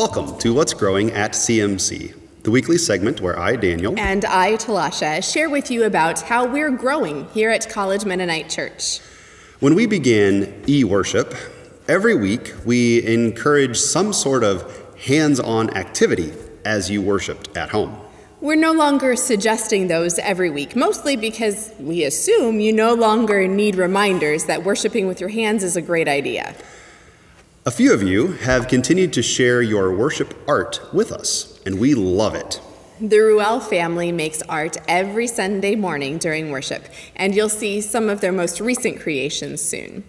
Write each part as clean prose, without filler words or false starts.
welcome to What's Growing at CMC, the weekly segment where I, Daniel, and I, Talasha, share with you about how we're growing here at College Mennonite Church. When we began e-worship, every week we encourage some sort of hands-on activity as you worshiped at home. We're no longer suggesting those every week, mostly because we assume you no longer need reminders that worshiping with your hands is a great idea. A few of you have continued to share your worship art with us, and we love it. The Ruel family makes art every Sunday morning during worship, and you'll see some of their most recent creations soon.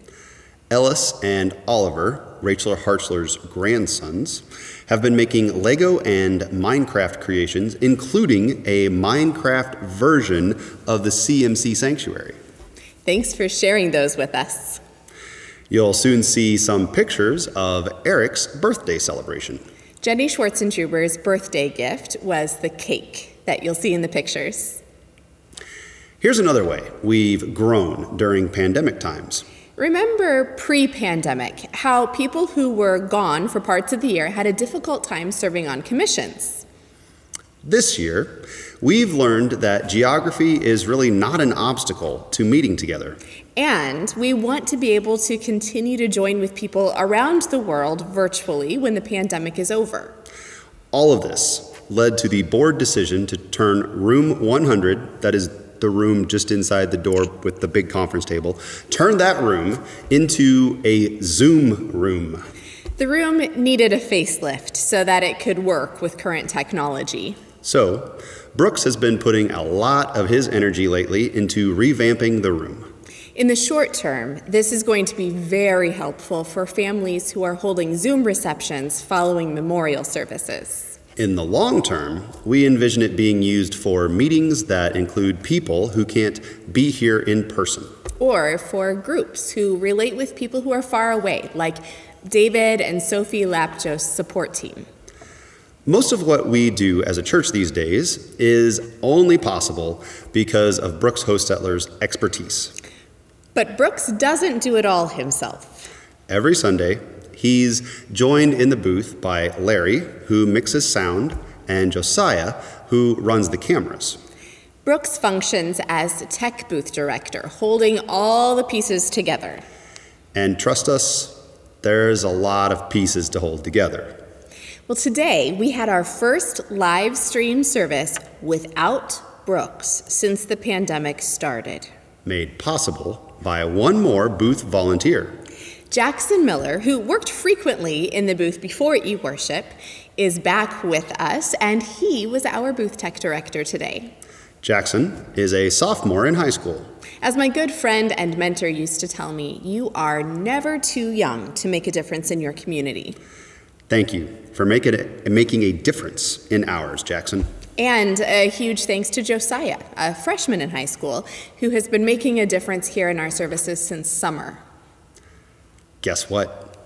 Ellis and Oliver, Rachel Hartzler's grandsons, have been making Lego and Minecraft creations, including a Minecraft version of the CMC sanctuary. Thanks for sharing those with us. You'll soon see some pictures of Eric's birthday celebration. Jenny Schwartzentruber's birthday gift was the cake that you'll see in the pictures. Here's another way we've grown during pandemic times. Remember pre-pandemic, how people who were gone for parts of the year had a difficult time serving on commissions. This year, we've learned that geography is really not an obstacle to meeting together. And we want to be able to continue to join with people around the world virtually when the pandemic is over. All of this led to the board decision to turn room 100, that is the room just inside the door with the big conference table, turn that room into a Zoom room. The room needed a facelift so that it could work with current technology. So, Brooks has been putting a lot of his energy lately into revamping the room. In the short term, this is going to be very helpful for families who are holding Zoom receptions following memorial services. In the long term, we envision it being used for meetings that include people who can't be here in person. Or for groups who relate with people who are far away, like David and Sophie Lapjos' support team. Most of what we do as a church these days is only possible because of Brooks Hostetler's expertise. But Brooks doesn't do it all himself. Every Sunday, he's joined in the booth by Larry, who mixes sound, and Josiah, who runs the cameras. Brooks functions as tech booth director, holding all the pieces together. And trust us, there's a lot of pieces to hold together. Well, today we had our first live stream service without Brooks since the pandemic started. Made possible by one more booth volunteer. Jackson Miller, who worked frequently in the booth before eWorship, is back with us, and he was our booth tech director today. Jackson is a sophomore in high school. As my good friend and mentor used to tell me, you are never too young to make a difference in your community. Thank you for making a difference in ours, Jackson. And a huge thanks to Josiah, a freshman in high school, who has been making a difference here in our services since summer. Guess what?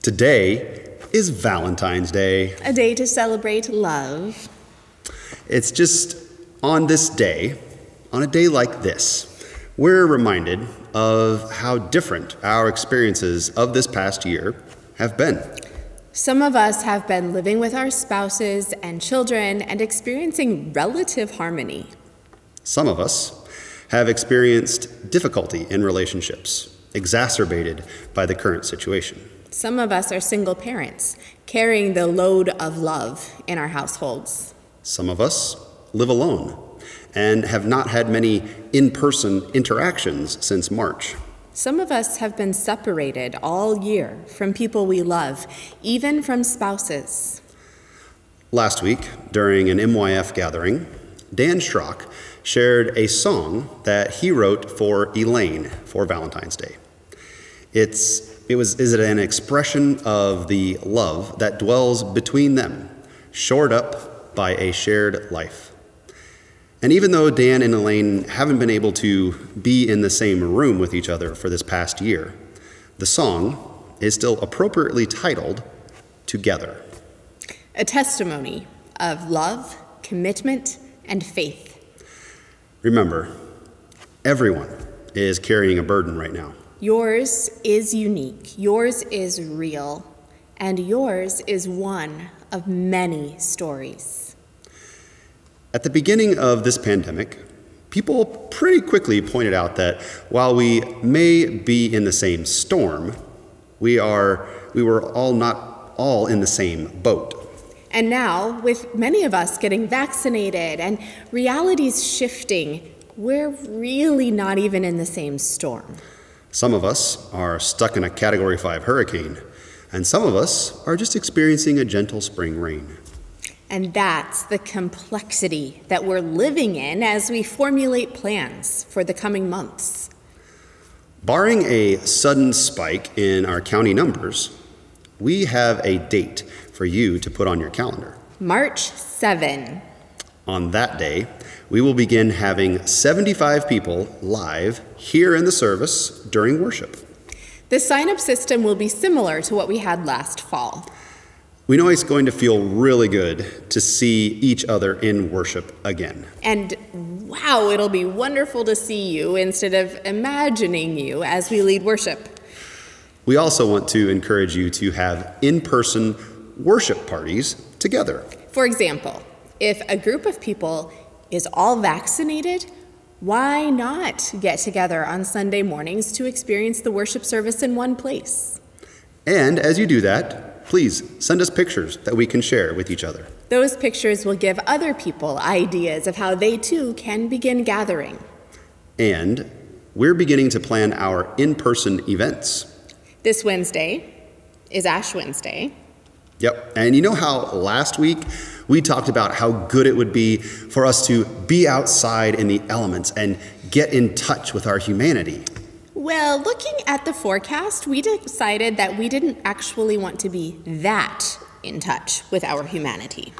Today is Valentine's Day. A day to celebrate love. It's just on this day, on a day like this, we're reminded of how different our experiences of this past year have been. Some of us have been living with our spouses and children and experiencing relative harmony. Some of us have experienced difficulty in relationships, exacerbated by the current situation. Some of us are single parents, carrying the load of love in our households. Some of us live alone and have not had many in-person interactions since March. Some of us have been separated all year from people we love, even from spouses. Last week, during an MYF gathering, Dan Schrock shared a song that he wrote for Elaine for Valentine's Day. Is it an expression of the love that dwells between them, shored up by a shared life. And even though Dan and Elaine haven't been able to be in the same room with each other for this past year, the song is still appropriately titled Together. A testimony of love, commitment, and faith. Remember, everyone is carrying a burden right now. Yours is unique. Yours is real. and yours is one of many stories. At the beginning of this pandemic, people pretty quickly pointed out that while we may be in the same storm, we were all not all in the same boat. And now, with many of us getting vaccinated and realities shifting, we're really not even in the same storm. Some of us are stuck in a Category 5 hurricane, and some of us are just experiencing a gentle spring rain. And that's the complexity that we're living in as we formulate plans for the coming months. Barring a sudden spike in our county numbers, we have a date for you to put on your calendar. March 7. On that day, we will begin having 75 people live here in the service during worship. The sign-up system will be similar to what we had last fall. We know it's going to feel really good to see each other in worship again. And wow, it'll be wonderful to see you instead of imagining you as we lead worship. We also want to encourage you to have in-person worship parties together. For example, if a group of people is all vaccinated, why not get together on Sunday mornings to experience the worship service in one place? And as you do that, please send us pictures that we can share with each other. Those pictures will give other people ideas of how they too can begin gathering. And we're beginning to plan our in-person events. This Wednesday is Ash Wednesday. Yep, and you know how last week we talked about how good it would be for us to be outside in the elements and get in touch with our humanity? Well, looking at the forecast, we decided that we didn't actually want to be that in touch with our humanity.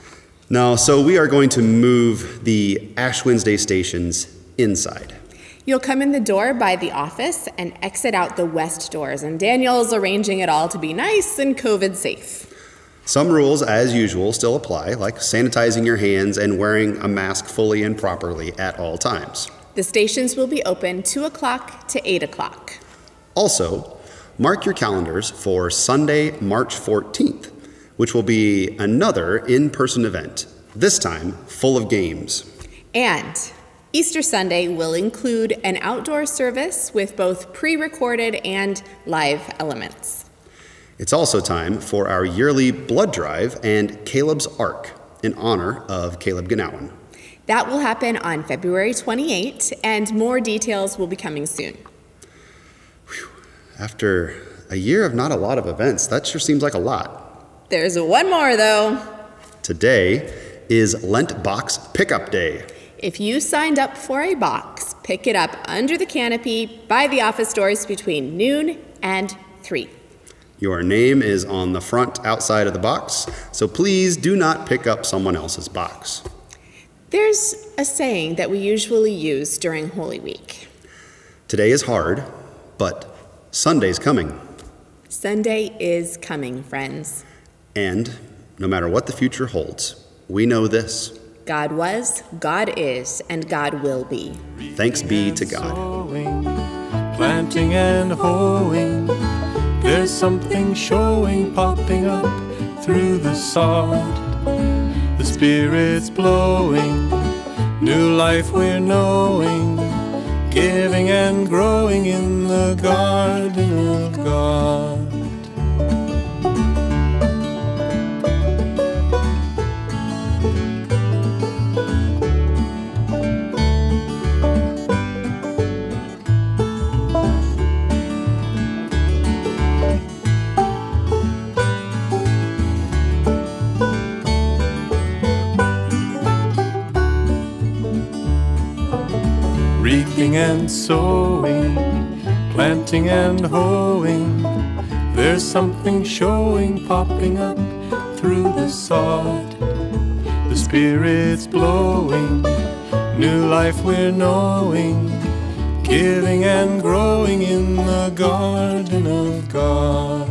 No, so we are going to move the Ash Wednesday stations inside. You'll come in the door by the office and exit out the west doors, and Daniel's arranging it all to be nice and COVID safe. Some rules, as usual, still apply, like sanitizing your hands and wearing a mask fully and properly at all times. The stations will be open 2 o'clock to 8 o'clock. Also, mark your calendars for Sunday, March 14th, which will be another in-person event, this time full of games. And Easter Sunday will include an outdoor service with both pre-recorded and live elements. It's also time for our yearly blood drive and Caleb's Ark in honor of Caleb Ganawan. That will happen on February 28, and more details will be coming soon. Whew. After a year of not a lot of events, that sure seems like a lot. There's one more, though. Today is Lent Box Pickup Day. If you signed up for a box, pick it up under the canopy by the office doors between noon and 3. Your name is on the front outside of the box, so please do not pick up someone else's box. There's a saying that we usually use during Holy Week. Today is hard, but Sunday's coming. Sunday is coming, friends. And no matter what the future holds, we know this. God was, God is, and God will be. Thanks be to God. Sowing, planting and hoeing, there's something showing, popping up through the sod. The Spirit's blowing, new life we're knowing, giving and growing in the garden of God. Reaping and sowing, planting and hoeing, there's something showing, popping up through the sod. The Spirit's blowing, new life we're knowing, giving and growing in the garden of God.